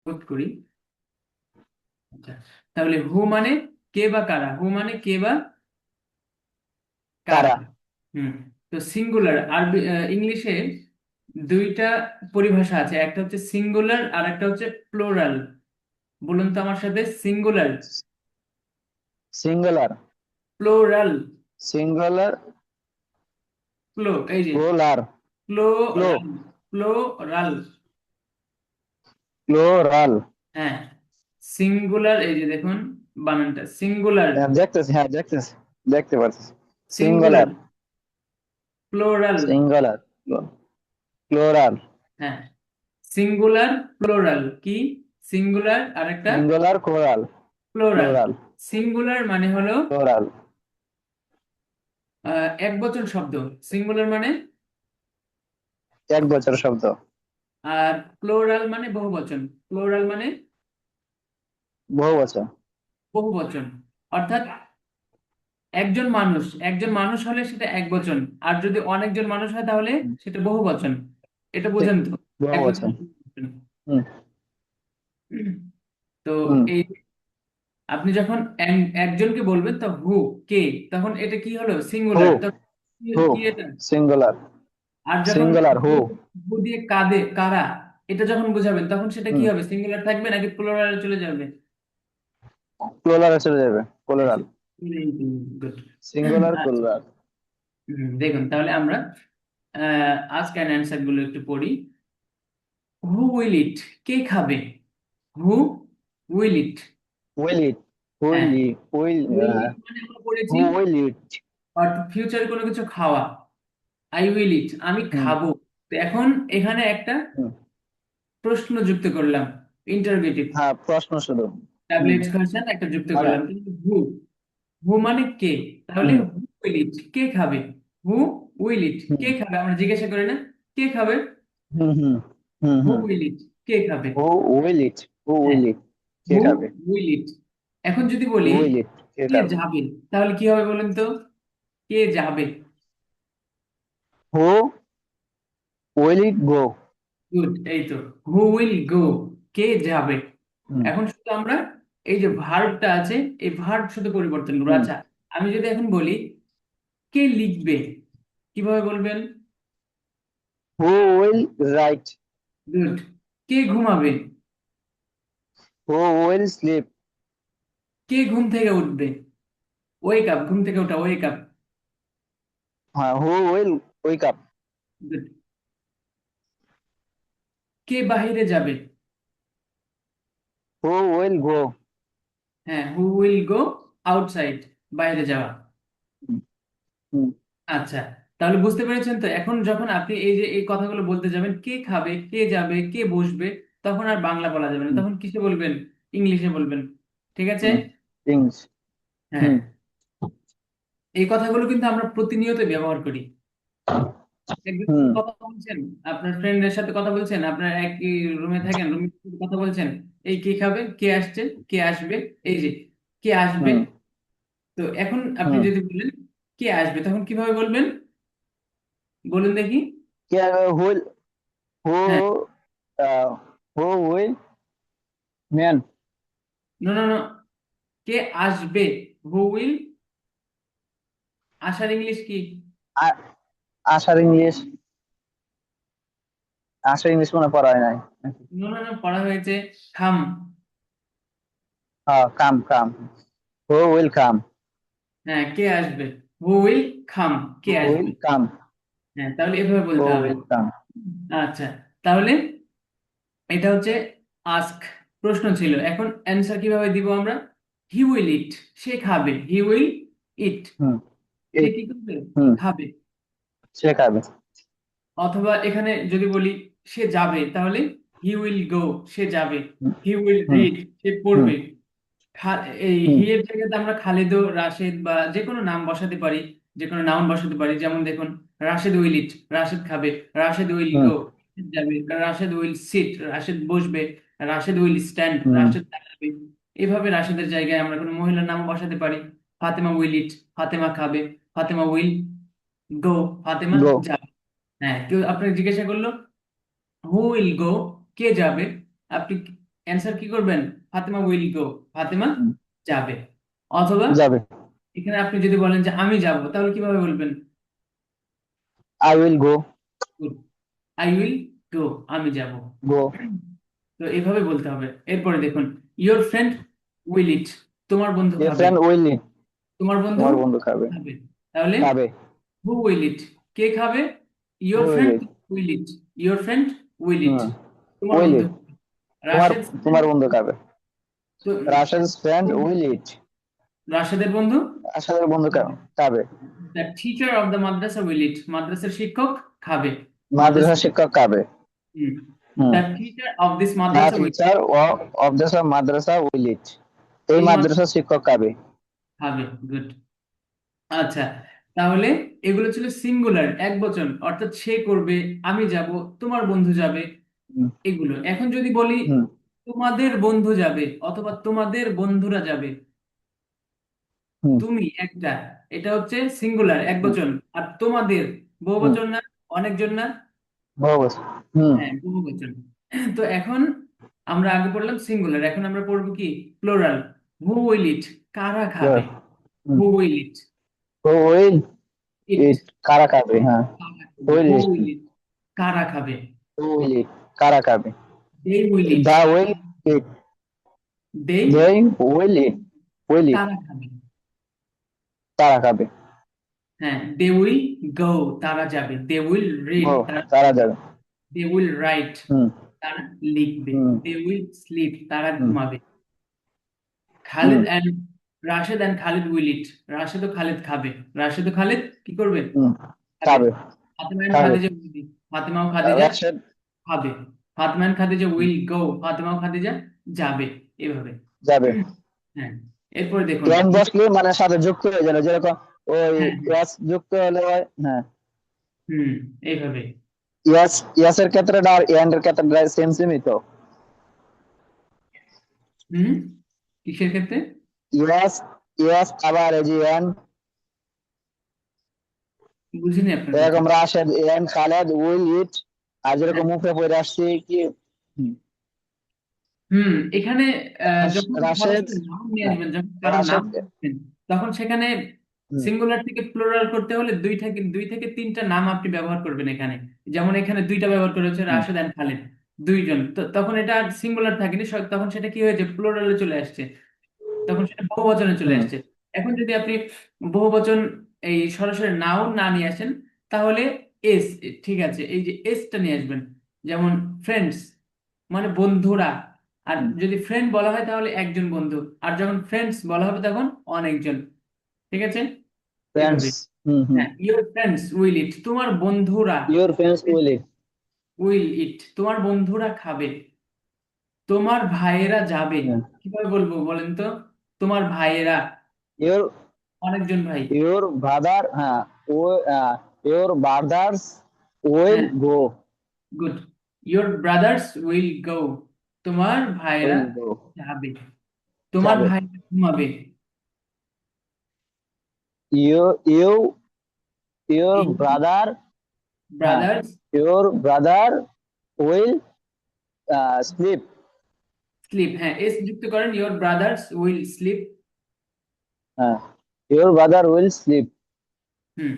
বোধ করি। আচ্ছা, তাহলে হু মানে কে বা কারা, হু মানে কে বা কারা। কারা। হুম। তো সিঙ্গুলার আরবি ইংলিশে দুইটা পরিভাষা আছে, একটা হচ্ছে সিঙ্গুলার আর একটা হচ্ছে প্লোরাল। বলুন তো আমার সাথে, সিঙ্গুলার, সিঙ্গুলার। প্লোরাল। সিঙ্গুলার। এই যে প্লুরাল। প্লো প্লোরাল, প্লোরাল। প্লোরাল। হ্যাঁ, সিঙ্গুলার, এই যে দেখুন বানানটা সিঙ্গুলার, হ্যাঁ, দেখতেছি, হ্যাঁ দেখতেছি, দেখতে পাচ্ছি। Singular, singular. Plural. Singular. Plural. হ্যাঁ, সিঙ্গুলার প্লোরাল কি? সিঙ্গুলার আর একটা singular coral. Plural. Plural. Singular মানে হলো প্লোরাল। এক বচন শব্দ, সিঙ্গুলার মানে। এক বছর শব্দ। আর প্লোরাল মানে বহু বচন, প্লোরাল মানে বহু বছর। বহু বচন। অর্থাৎ একজন মানুষ হলে সেটা এক বচন, আর যদি অনেকজন মানুষ হয় তাহলে হুম, সেটা বহু বচন। এটা ঠিক। বোঝেন তো? বহু এক বচন, বছর। বহু বচন। হুম। তো হুম। এই আপনি যখন একজনকে বলবেন তো হু, কে, তখন এটা কি হলো, হু। সিঙ্গুলার। তখন কি হু। কি এটা? সিঙ্গুলার। আর যখন সিঙ্গুলার হু। হু, হু দিয়ে কারা, এটা যখন বোঝাবেন তখন সেটা কি হুম। হবে, সিঙ্গুলার থাকবে নাকি প্লুরালে চলে যাবে? প্লুরাল চলে যাবে। প্লুরাল। গুড। Singular plural. দেখুন তাহলে আমরা আজকে অ্যান্সার গুলো একটু পড়ি। হু উইল ইট, কে খাবে? Who will eat. উইল ইট। হ্যাঁ, উইল ই উইল উইল ইট মানে আমরা পড়েছি হু উইল ইট। ফিউচারে কোনো কিছু খাওয়া, আই উইল ইট, আমি হুম। খাবো। তো এখন এখানে একটা হুম। প্রশ্ন যুক্ত করলাম, ইন্টারোগেটিভ, হ্যাঁ, প্রশ্ন শুধু। হুম। ডাবল কোশ্চেন একটা যুক্ত মানে। করলাম, কিন্তু হু, হু মানে কে, তাহলে হুম। হু উইল ইট, কে খাবে? হু উইল ইট, হুম। কে খাবে, আমরা জিজ্ঞাসা করি না কে খাবে? হুম। হুম। হুম। হু হুম। উইল ইট, কে খাবে? Who will eat. হু হ্যাঁ, উইল ইট। কে হু খাবে? উইল ইট। এখন যদি বলি উইল ইট। কে কে খাবে? যাবে, তাহলে কি হবে বলেন তো? কে যাবে? Who will it go? Good, এই তো, হু উইল গো, কে যাবে। হুম। এখন শুধু আমরা এই যে ভার্বটা আছে, এই ভার্ব শুধু পরিবর্তন করবো। হুম। আচ্ছা, আমি যদি এখন বলি কে লিখবে, কিভাবে বলবেন? Who will write? গুড। কে ঘুমাবে? Who will slip? কে ঘুম থেকে উঠবে? ওয়েক আপ, ঘুম থেকে ওঠা, ওয়েক আপ। হ্যাঁ, who will wake up? Good. কে বাহিরে যাবে? Who will go? হ্যাঁ, হু উইল গো আউটসাইড, বাইরে যাওয়া। হুম। আচ্ছা, তাহলে বুঝতে পেরেছেন তো? এখন যখন আপনি এই যে এই কথাগুলো বলতে যাবেন, কে খাবে, কে যাবে, কে বসবে, তখন আর বাংলা বলা যাবে না, হুম। তখন কিসে বলবেন? ইংলিশে বলবেন। ঠিক আছে? হুম। থিংস। হ্যাঁ, হুম। এই কথাগুলো কিন্তু আমরা প্রতিনিয়ত ব্যবহার করি। একজনের হুম। সাথে কথা বলছেন, আপনার ফ্রেন্ডের সাথে কথা বলছেন, আপনার একই রুমে থাকেন, রুমে কথা বলছেন, এই কে খাবে, কে আসছে, কে আসবে, এই যে কে আসবে। হুম। তো এখন আপনি হুম। যদি বলেন কে আসবে, তখন কিভাবে বলবেন বলুন দেখি? কে হুইল? হু হ্যাঁ, who will man? No no no, কে আসবে, হু উইল, আসার ইংলিশ কি? আশার ইংলিশ। আশার ইংলিশ মনে পড়া হয় নাই নাকি? নো নো নো, পড়া হয়েছে, খাম। হ্যাঁ, কাম কাম। Who will come? হ্যাঁ, কে আসবে, হু উইল খাম, কে হু উইল আসবে। কাম? হ্যাঁ, তাহলে এভাবে হু বলতে হবে। Will come? আচ্ছা, তাহলে এটা হচ্ছে আস্ক, প্রশ্ন ছিল। এখন অ্যান্সার কিভাবে দিব আমরা? হি উইল ইট, সে খাবে, হি উইল ইট, হুম। সে ইট। কি করবে, হুম। খাবে। সে খাবে। অথবা এখানে যদি বলি সে যাবে, তাহলে হি উইল গো, সে যাবে। Hmm. He will hmm. Read, সে হুম। পড়বে। এই হুম। হি এর জায়গাতে আমরা খালেদও, রাশেদ বা যে কোনো নাম বসাতে পারি, যে কোনো নাউন বসাতে পারি। যেমন দেখুন, রাশেদ উইল ইট, রাশেদ খাবে, রাশেদ উইল হুম। গো, যাবে, রাশেদ উইল সিট, রাশেদ বসবে, রাশেদ উইল স্ট্যান্ড, হুম। রাশেদ দাঁড়াবে। এভাবে রাশেদের জায়গায় আমরা কোনো মহিলার নাম বসাতে পারি। ফাতেমা উইল ইট, ফাতেমা খাবে, ফাতেমা উইল গো, ফাতেমা গো। যাবে। হ্যাঁ, কেউ আপনাকে জিজ্ঞাসা করলো হু উইল গো, কে যাবে, আপনি অ্যান্সার কি করবেন? ফাতেমা উইল গো, ফাতেমা হুম, যাবে। অথবা যাবে। এখানে আপনি যদি বলেন যে আমি যাব, তাহলে কিভাবে বলবেন? I will go. I will go, আমি যাব। গো। তো এইভাবে বলতে হবে। এরপরে দেখুন, ইয়োর ফ্রেন্ড উইল ইট, তোমার বন্ধু ইয়োর খাবে। Friend will eat. তোমার বন্ধু তোমার বন্ধু খাবে। খাবে। তাহলে খাবে। হু উইল ইট, কে খাবে? Who your will friend eat. Will eat, your friend will eat, hmm. তোমার উইল বন্ধু ইট। খাবে। তোমার রাশেদ তোমার বন্ধু খাবে। তো রাশেদ's ফ্রেন্ড উইল ইট। রাশেদের বন্ধু, রাশেদের বন্ধু খাবে। The teacher of the madrasa will eat, মাদ্রাসার শিক্ষক খাবে। মাদ্রাসা মাদ্রাসা, শিক্ষক খাবে। Hmm. The teacher of this the madrasa will, teacher of the madrasa will eat. এই এই মাদ্রাসার শিক্ষক খাবে। খাবে। গুড। আচ্ছা, তাহলে এগুলো ছিল সিঙ্গুলার, এক বচন, অর্থাৎ সে করবে, আমি যাব, তোমার বন্ধু যাবে, হুম। এগুলো। এখন যদি বলি হুম। তোমাদের বন্ধু যাবে অথবা তোমাদের বন্ধুরা যাবে, হুম। তুমি একটা, এটা হচ্ছে সিঙ্গুলার, এক হুম। বচন। আর তোমাদের হুম। বহুবচন না, অনেকজন না? বস। হুম। হ্যাঁ, বহুবচন। তো এখন আমরা আগে পড়লাম সিঙ্গুলার, এখন আমরা পড়বো কি প্লোরাল। হু উইল ইট, কারা খাবে? Hmm. Who will eat, who will eat, eat. কারা খাবে, হ্যাঁ। Will who it. Will eat, কারা খাবে? Who will eat. কারা খাবে। They will eat, they will eat. They, they will eat. Will eat. তারা খাবে। তারা খাবে। হ্যাঁ, দে উইল গো, তারা যাবে। They will read, go. তারা তারা পড়বে। যাবে। They will write, hmm. তারা লিখবে। হুম। দে উইল স্লিপ, তারা হুম। ঘুমাবে। Hmm. Khalid and Rashed and Khalid will eat, Rashed ও খালিদ খাবে। রাশেদ ও খালিদ কি করবে? হুম। খাবে। খাবে। ফাতেমা অ্যান্ড খাবে। খাদিজা উইল ইট, ফাতেমা ও খাদিজা রাশেদ। খাবে। Fatima and Khadija will go, Fatima ও খাদিজা যাবে। এভাবে। যাবে। হ্যাঁ, এরপরে দেখুন। এন বসলে মানে সাথে যুক্ত হয়ে গেল, যেরকম ওই হ্যাঁ হ্যাঁ, ইয়াস যুক্ত হলে হয়, হ্যাঁ। হুম, এইভাবে। ইয়াসের ক্ষেত্রেটা আর এন্ড এর ক্ষেত্রেটা সেম সেমই তো। হুম, কিসের ক্ষেত্রে? ইয়াস। ইয়াস আবার এই যে এন। বুঝিনি আপনার কথা। এরকম রাশেদ এন খালেদ উইল ইট। আর হ্যাঁ, যেরকম মুখে পড়ে আসছে কি। হুম। হুম, এখানে যখন রাশেদ। সরাসরি নাম নিয়ে হ্যাঁ। আসবেন, যখন কারো নাম রাশেদ। দিচ্ছেন, তখন সেখানে হুম। সিঙ্গুলার থেকে প্লুরাল করতে হলে দুই থেকে তিনটা নাম আপনি ব্যবহার করবেন এখানে। যেমন এখানে দুইটা ব্যবহার করা হচ্ছে, হুম। রাশেদ এন্ড খালিদ, দুইজন। তো তখন এটা সিঙ্গুলার থাকেনি, তখন সেটা কি হয়েছে, প্লুরালে চলে আসছে, তখন সেটা বহুবচনে চলে হুম। আসছে। এখন যদি আপনি বহুবচন এই সরাসরি নাও না নিয়ে আসেন, তাহলে এস, ঠিক আছে, এই যে এসটা নিয়ে আসবেন। যেমন ফ্রেন্ডস মানে বন্ধুরা, আর হুম। যদি ফ্রেন্ড বলা হয় তাহলে একজন বন্ধু, আর যখন ফ্রেন্ডস বলা হবে তখন অনেকজন। ঠিক আছে, ফ্রেন্ডস। এভাবে। হুম। হুম। হ্যাঁ, ইউর ফ্রেন্ডস উইল ইট, তোমার বন্ধুরা your friends will eat. Will eat, তোমার বন্ধুরা খাবে। তোমার ভাইয়েরা যাবে, কিভাবে বলবো বলেন তো? তোমার ভাইয়েরা, ইওর। অনেকজন ভাই। ইওর ব্রাদার, হ্যাঁ। ও। ইওর ব্রাদার্স উইল হ্যাঁ, go. Good. Your brothers will go, তোমার ভাইয়েরা উইল গো। যাবে। তোমার যাবে। ভাইয়েরা ঘুমাবে। You you your brother. হ্যাঁ। Brothers your brother will sleep. Sleep, হ্যাঁ, এস যুক্ত করেন, ইয়োর ব্রাদার্স উইল স্লিপ। হ্যাঁ। Your brother will sleep. Hmm,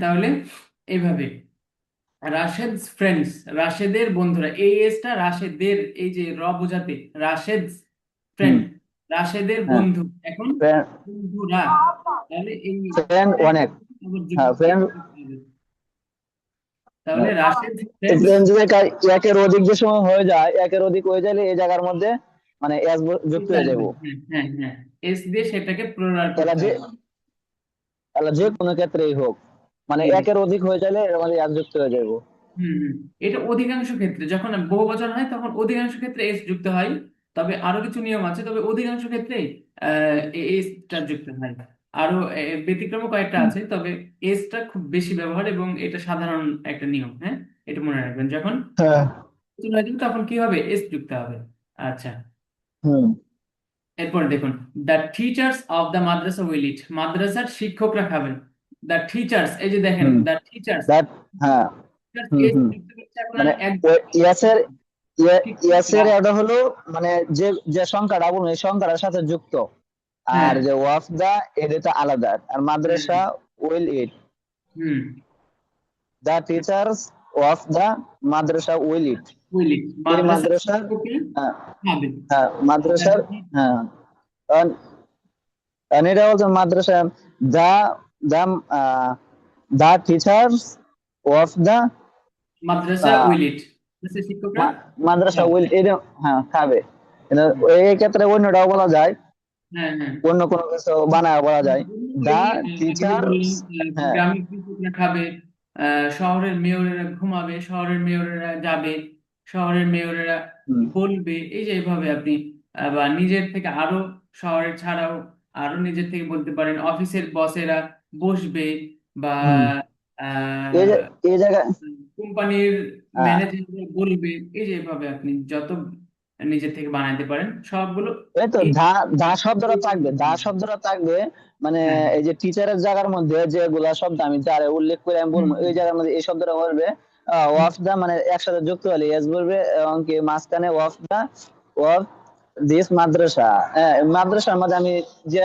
তাহলে এইভাবে। রাশেদ ফ্রেন্ডস, রাশেদের বন্ধুরা, এই এসটা রাশেদের, এই যে বোঝাতে, রাশেদ হুম। ফ্রেন্ড, রাশেদের হ্যাঁ। বন্ধু। এখন বন্ধুরা, তাহলে এই ফ্রেন্ড friend অনেক। আবার হ্যাঁ, ফ্রেন্ড। যুক্ত হবে। তাহলে রাশেদ ফ্রেন্ডস, ফ্রেন্ড যদি একের অধিক যে সময় হয়ে যায়, একের অধিক হয়ে গেলে এই জায়গার মধ্যে মানে এস যুক্ত হয়ে যাবো। হ্যাঁ হ্যাঁ হ্যাঁ, এস দিয়ে সেটাকে প্লুরাল তাহলে করতে যে, হবে। তাহলে যে কোনো ক্ষেত্রেই হোক, মানে জি জি, একের অধিক হয়ে গেলে এর মধ্যে এস যুক্ত হয়ে যাবো। হুম। এটা অধিকাংশ ক্ষেত্রে, যখন বহু বচন হয় তখন অধিকাংশ ক্ষেত্রে এস যুক্ত হয়। তবে আরো কিছু নিয়ম আছে, তবে অধিকাংশ ক্ষেত্রে এসটা যুক্ত হয়। আরো ব্যতিক্রম কয়েকটা হুম। আছে, তবে এসটা খুব বেশি ব্যবহার, এবং এটা সাধারণ একটা নিয়ম। হ্যাঁ, এটা মনে রাখবেন, যখন হ্যাঁ। বচন হয়ে যাবে তখন কি হবে, এস যুক্ত হবে। আচ্ছা, হুম। এরপর দেখুন, the teachers of the madrasa will eat, মাদ্রাসার শিক্ষকরা খাবেন। দ্য টিচার্স, এই যে দেখেন, হুম। The teachers, that. হ্যাঁ। হুম। এস হুম। যুক্ত করছে এখন আর মানে এক, ইয়াসের ঠিক ইয়াসের এটা হলো মানে যে যে সংখ্যাটা বলবো এই সংখ্যাটার সাথে যুক্ত। হ্যাঁ আর যে ওয়াফ দা এটা তো আলাদা। আর হ্যাঁ madrasa will eat, hmm the teachers of the madrasa will eat. বুঝলি, এই মাদ্রাসার মাদ্রাসার শিক্ষকরা হ্যাঁ, খাবে। হ্যাঁ, মাদ্রাসার হ্যাঁ, and এটা বলছে madrasa the the the teachers of the madrasa will eat, মাদ্রাসার শিক্ষকরা মাদ্রাসা খাবে। উইল এটা হ্যাঁ খাবে। কিন্তু এই ক্ষেত্রে অন্যটাও বলা যায়, হ্যাঁ হ্যাঁ অন্য কোনো কিছু বানায় বলা যায়। ওই দা আগে যে টিচার্স বললাম হ্যাঁ, গ্রামের কৃষকরা খাবে, শহরের মেয়রেরা ঘুমাবে, শহরের মেয়রেরা যাবে, শহরের মেয়রেরা হুম, বলবে, এই যে এইভাবে আপনি বা নিজের থেকে আরো, শহরের ছাড়াও আরো নিজের থেকে বলতে পারেন, অফিসের বসেরা বসবে, বা হুম। এই যে এই জায়গায় কোম্পানির আহ, ম্যানেজার বলবে, এই যে এভাবে আপনি যত নিজের থেকে বানাইতে পারেন সবগুলো এই তো এই। দা দা শব্দটা থাকবে, দা শব্দটা থাকবে মানে হ্যাঁ এই যে টিচারের জায়গার মধ্যে যেগুলা শব্দ আমি যারে উল্লেখ করে আমি হুম বলবো এই জায়গার মধ্যে এই শব্দটা বলবে। হুম ওয়াফ দা মানে একসাথে যুক্ত হলে এস বলবে, এবং কি মাঝখানে ওয়াফ দা ওয়াফ দিস মাদ্রাসা। হ্যাঁ, মাদ্রাসার মধ্যে আমি যে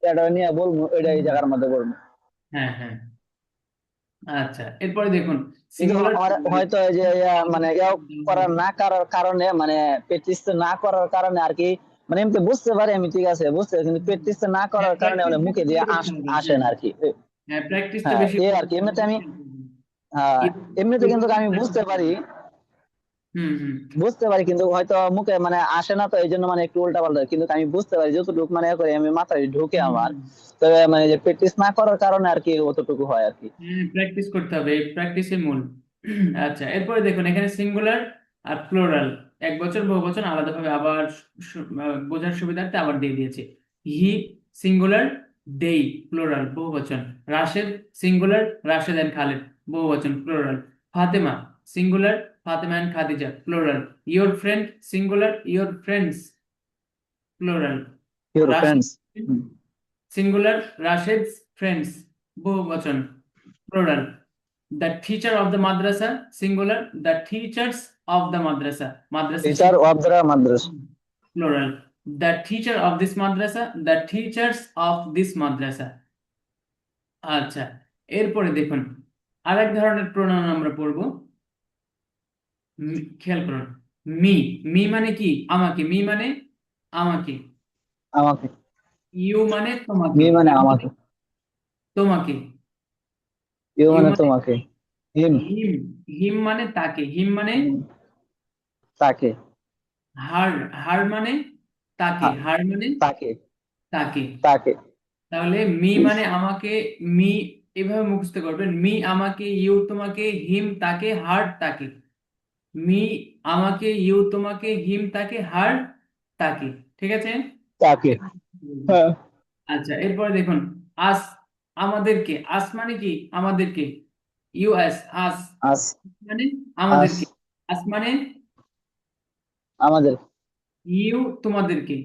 এটা নিয়ে বলবো এটা এই হুম, জায়গার মধ্যে বলবো। হ্যাঁ হ্যাঁ আচ্ছা, এরপরে দেখুন কিন্তু সিঙ্গুলার হয়তো এই যে মানে করার না করার কারণে মানে প্র্যাকটিস না করার কারণে আর কি, মানে এমনি বুঝতে পারি আমি ঠিক আছে বুঝতে পারি, কিন্তু প্র্যাকটিস না হ্যাঁ করার কারণে প্র্যাকটিস মানে মুখে বেশি দিয়ে করে করতে হবে। আসে হ্যাঁ না আর কি। হ্যাঁ প্র্যাকটিসটা হ্যাঁ বেশি এই করে আর কি, করতে এমনিতে হবে, আমি খেয়াল করবেন। আহ, এমনিতে কিন্তু আমি প্র্যাকটিস বুঝতে করতে পারি, হবে। হুম হুম কিন্তু হয়তো মুখে মানে আসে না, তো এই জন্য মানে একটু উল্টা পাল্টা, কিন্তু আমি বুঝতে পারি যতটুকু মানে করে আমি মাথায় ঢুকে হুম আমার। হুম। তবে মানে যে প্র্যাকটিস না করার কারণে আর কি অতটুকু হয় আর কি। হ্যাঁ প্র্যাকটিস করতে হবে, প্র্যাকটিসের মূল। আচ্ছা এরপরে দেখুন এখানে সিঙ্গুলার আর প্লোরাল, এক বছর বহু বচন আলাদাভাবে আবার বোঝার সুবিধার্থে আবার দিয়ে দিয়েছে। হি সিঙ্গুলার, দেই প্লোরাল বহু বচন। রাশেদ সিঙ্গুলার, রাশেদ এন্ড খালেদ বহু বচন plural. Fatima singular, Fatima and Khadija plural. Your friend singular, your friends plural. Your Rashed friends. Singular, Rashed's friends বহুবচন plural. The teacher of the madrasa singular, the teachers of the madrasa madrasa teacher শিক্ষক of the madrasa. Plural. The teacher of this madrasa, the teachers of this madrasa. আচ্ছা এরপরে দেখুন আরেক ধরনের pronoun আমরা পড়বো। খেয়াল করুন, মি, মি মানে কি আমাকে, মি মানে আমাকে। আমাকে। ইউ মানে তোমাকে, মি মানে ইউ মানে আমাকে। তোমাকে। ইউ ইউ মানে মানে তোমাকে। হিম। হিম, হিম মানে তাকে, হিম মানে তাকে। হার, হার মানে তাকে, হা- হার মানে তাকে। তাকে। তাকে। তাহলে মি মানে আমাকে, মি এভাবে মুখস্থ করবেন, মি আমাকে, ইউ তোমাকে, হিম তাকে, হার তাকে। মি আমাকে, ইউ তোমাকে, হিম তাকে, হার তাকে। ঠিক আছে। তাকে। হ্যাঁ। আচ্ছা এরপরে দেখুন আস, আমাদেরকে, আস মানে কি আমাদেরকে, ইউ এস আস আস। মানে আস। আমাদেরকে, আস মানে আমাদের। ইউ তোমাদেরকে,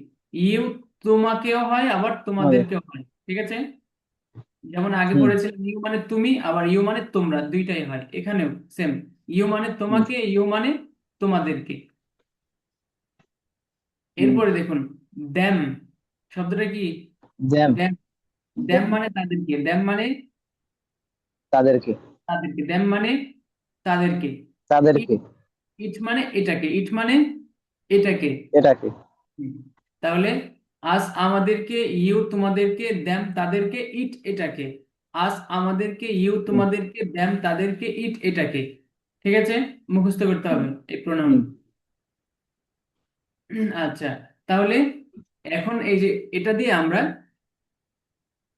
ইউ তোমাকেও হয় আবার আমাদের। তোমাদেরকেও হয়, ঠিক আছে। যেমন আগে হুম, পড়েছিলাম ইউ মানে তুমি, আবার ইউ মানে তোমরা, দুইটাই হয় এখানেও সেম। ইউ মানে হুম, তোমাকে, ইউ মানে তোমাদেরকে। হুম। এরপরে দেখুন দ্যাম শব্দটা কি, দেম। দ্যাম, দ্যাম মানে তাদেরকে, দ্যাম মানে তাদেরকে। তাদেরকে, দ্যাম মানে তাদেরকে। ইট, তাদেরকে। ইট মানে এটাকে, ইট মানে এটাকে। এটাকে। হুম। তাহলে আজ আমাদেরকে, ইউ তোমাদেরকে, দ্যাম তাদেরকে, ইট এটাকে। আজ আমাদেরকে, ইউ হুম, তোমাদেরকে, দ্যাম তাদেরকে, ইট এটাকে। ঠিক আছে, মুখস্থ করতে হবে এই প্রোনাউন। হুম, আচ্ছা তাহলে এখন এই যে এটা দিয়ে আমরা,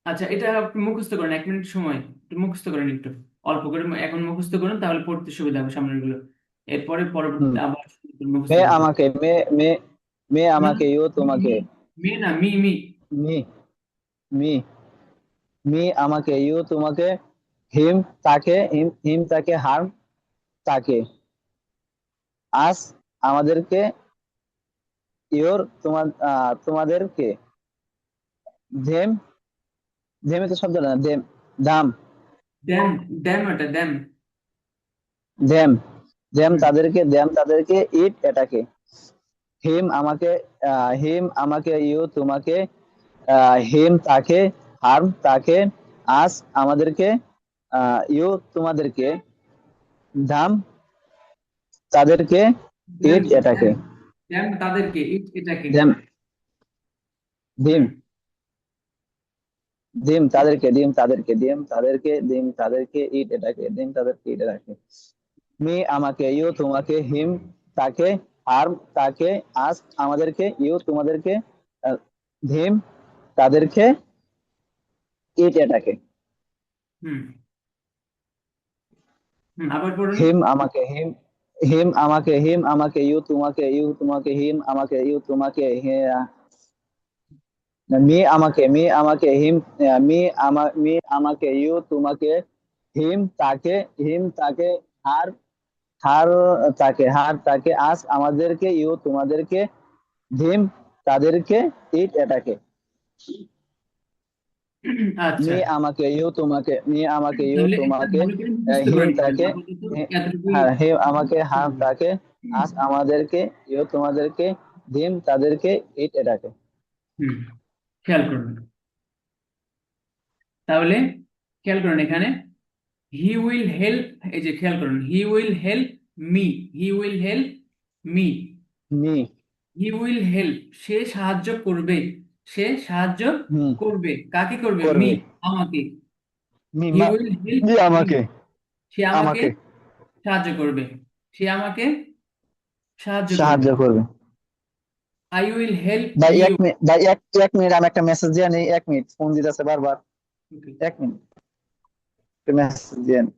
আচ্ছা এটা আপনি মুখস্থ করেন, 1 মিনিট সময় একটু মুখস্থ করেন, একটু অল্প করে এখন মুখস্থ করেন, তাহলে পড়তে সুবিধা হবে সামনের গুলো। এরপরে হুম। পরবর্তীতে আবার মুখস্থ মে করবেন। আমাকে, মে মে মে না, আমাকে, ইউ মি তোমাকে। মি মি না, me me. Me. Me. Me আমাকে, ইউ তোমাকে, হিম তাকে, হিম হিম তাকে, হার্ম তাকে। আস আমাদেরকে, ইওর তোমাদেরকে। ধেম। ধেমে তো শব্দ না, ধেম। দাম। দেন, দেন ওটা দেন। ধেম। দেম হুম তাদেরকে ইট এটাকে, হিম আমাকে, ইউ তোমাকে, হিম তাকে, হার্ম তাকে, আস আমাদেরকে, ইউ তোমাদেরকে, ধাম তাদেরকে, দেম ইট এটাকে, দেম তাদেরকে এটাকে। দেম ধিম হুম ধিম তাদেরকে, ডিম তাদেরকে ইট এটাকে, ডিম তাদেরকে ইট এটাকে, মি আমাকে, ইউ তোমাকে, হিম তাকে, হার্ম তাকে, আস আমাদেরকে, ইউ তোমাদেরকে, আহ, ধিম তাদেরকে, ইট এটাকে, হুম আবার পড়ুন। হিম আমাকে, হিম আমাকে, ইউ তোমাকে, হিম আমাকে, ইউ তোমাকে, মি আমাকে, মি আমাকে, ইউ তোমাকে, হিম তাকে, হার হার হার তাকে, আস আমাদেরকে, ইউ তোমাদেরকে, ধিম তাদেরকে, ইট এটাকে, আচ্ছা, মি আমাকে, ইউ তাহলে এটা তোমাকে, ভালো করে মুখস্থ করে হিম নেবেন তাকে, আপাতত। হি- এতটুকুই হ্যাঁ হিম আমাকে, মুখস্থ হাম করবেন। তাকে, আস আমাদেরকে, ইউ তোমাদেরকে, ধিম তাদেরকে, ইট এটাকে। হুম খেয়াল করুন তাহলে, খেয়াল করুন এখানে হি উইল হেল্প, এই যে খেয়াল করুন, he will help me, he will help me, me he will help সে সাহায্য করবে, সে সাহায্য হুম করবে, কাকে করবে? মি, করবে, আমাকে। Me he will help me me, আমাকে, সে আমাকে আমাকে সাহায্য করবে, সে আমাকে সাহায্য করবে। সাহায্য করবে। আই উইল হেল্প ভাই ইউ। 1 মিনিট, ভাই এক মিনিট, আমি একটা মেসেজ দিয়ে নেই, 1 মিনিট, ফোন দিতেছে বারবার, 1 মিনিট, একটা মেসেজ দিয়ে নেই।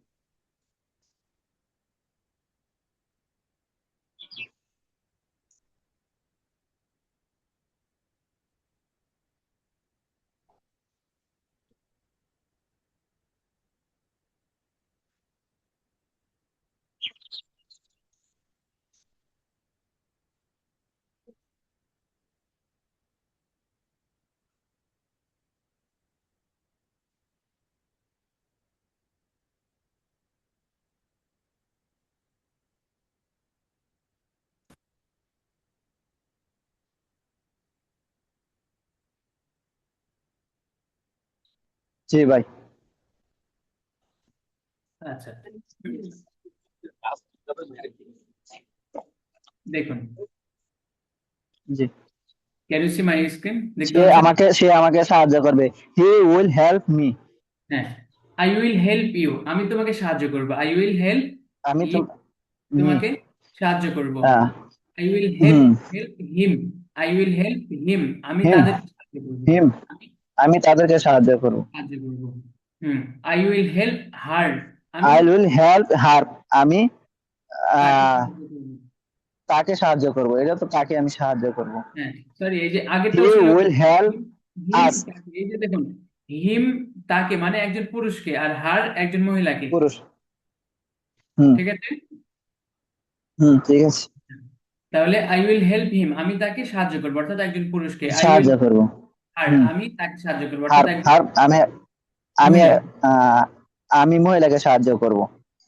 জি ভাই। আচ্ছা, দেখুন, জি, can you see my screen? দেখতে পাচ্ছেন? সে আমাকে সাহায্য করবে, হি উইল হেল্প মি, হ্যাঁ, আই উইল হেল্প ইউ, আমি তোমাকে সাহায্য করব। আই উইল হেল্প আমি তো ইউ, মি, তোমাকে সাহায্য করব। Ah, I will help hmm, help him, I will help him, আমি হিম তাদেরকে সাহায্য করব, হিম আমি আমি তাদেরকে সাহায্য করব, সাহায্য করব। হুম, আই উইল হেল্প হার, আমি আই উইল হেল্প হার, আমি তাকে আহ, সাহায্য করব। তাকে সাহায্য করব, এটা তো তাকে আমি সাহায্য করব। হ্যাঁ, সরি, এই যে আগেরটা হি ছিল কি? উইল হেল্প হিম, হিম আস, তাকে, এই যে দেখুন, হিম তাকে মানে একজন পুরুষকে, আর হার একজন মহিলাকে। পুরুষ, হুম ঠিক আছে, হুম, ঠিক আছে, তাহলে আই উইল হেল্প হিম, আমি তাকে সাহায্য করবো অর্থাৎ একজন পুরুষকে। আই উইল সাহায্য করব, হার, হুম, আমি তাকে সাহায্য করবো অর্থাৎ হার একজন হার আমি আমি মহিলা। আহ, আমি মহিলাকে সাহায্য করব,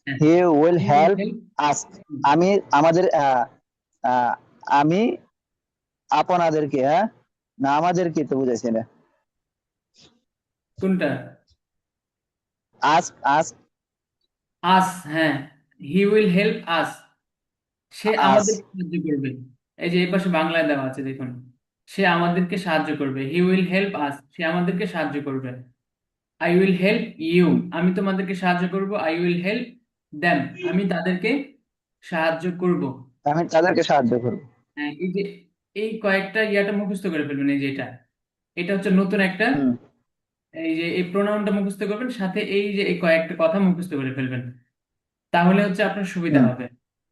হ্যাঁ, he will he will help help, us, আমি আমাদের আহ, আমি আপনাদেরকে, হ্যাঁ, না আমাদেরকে তো বুঝাইছি না, কোনটা? আস আস আস, হ্যাঁ, হি উইল হেল্প আস, সে আস আমাদেরকে সাহায্য করবে। এই যে এই পাশে বাংলায় দেওয়া আছে দেখুন, সে আমাদেরকে সাহায্য করবে। হি উইল হেল্প আস, সে আমাদেরকে সাহায্য করবে। আই উইল হেল্প ইউ, আমি তোমাদেরকে সাহায্য করব। আই উইল হেল্প দেম, আমি তাদেরকে সাহায্য করব। আমি তাদেরকে সাহায্য করব, হ্যাঁ, এই যে এই কয়েকটা ইয়াটা মুখস্থ করে ফেলবেন। এই যে এটা, এটা হচ্ছে নতুন একটা, হুম এই যে এই প্রোনাউনটা মুখস্থ করবেন, সাথে এই যে এই কয়েকটা কথা মুখস্থ করে ফেলবেন, তাহলে হচ্ছে আপনার সুবিধা হুম হবে।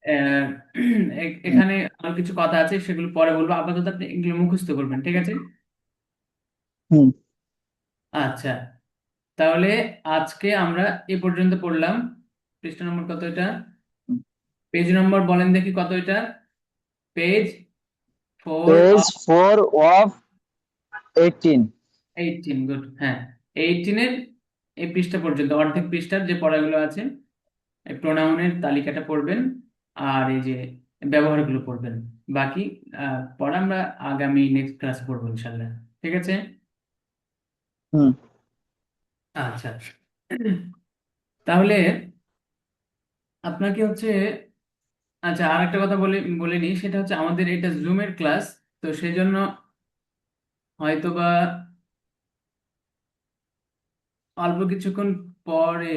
আহ, হুম এখানে আরো কিছু কথা আছে, সেগুলো পরে বলবো, আপাতত আপনি এগুলো মুখস্থ করবেন, ঠিক আছে? হুম। আচ্ছা, তাহলে আজকে আমরা এ পর্যন্ত পড়লাম। পৃষ্ঠা নম্বর কত এটা? পেজ নম্বর বলেন দেখি কত এটা? Page 4 page of 4 of 18। 18, good, হ্যাঁ, 18-এর এই পৃষ্ঠা পর্যন্ত, অর্ধেক পৃষ্ঠার যে পড়াগুলো আছে, এই প্রোনাউনের তালিকাটা পড়বেন। আর এই যে ব্যবহারগুলো পড়বেন। বাকি পড়া আমরা আগামী নেক্সট ক্লাস পড়বো ইনশাল্লাহ। ঠিক আছে। হুম। আচ্ছা। তাহলে আপনাকে হচ্ছে, আচ্ছা আর একটা কথা বলে বলে নিই, সেটা হচ্ছে আমাদের এটা জুমের ক্লাস, তো সেই জন্য হয়তোবা অল্প কিছুক্ষণ পরে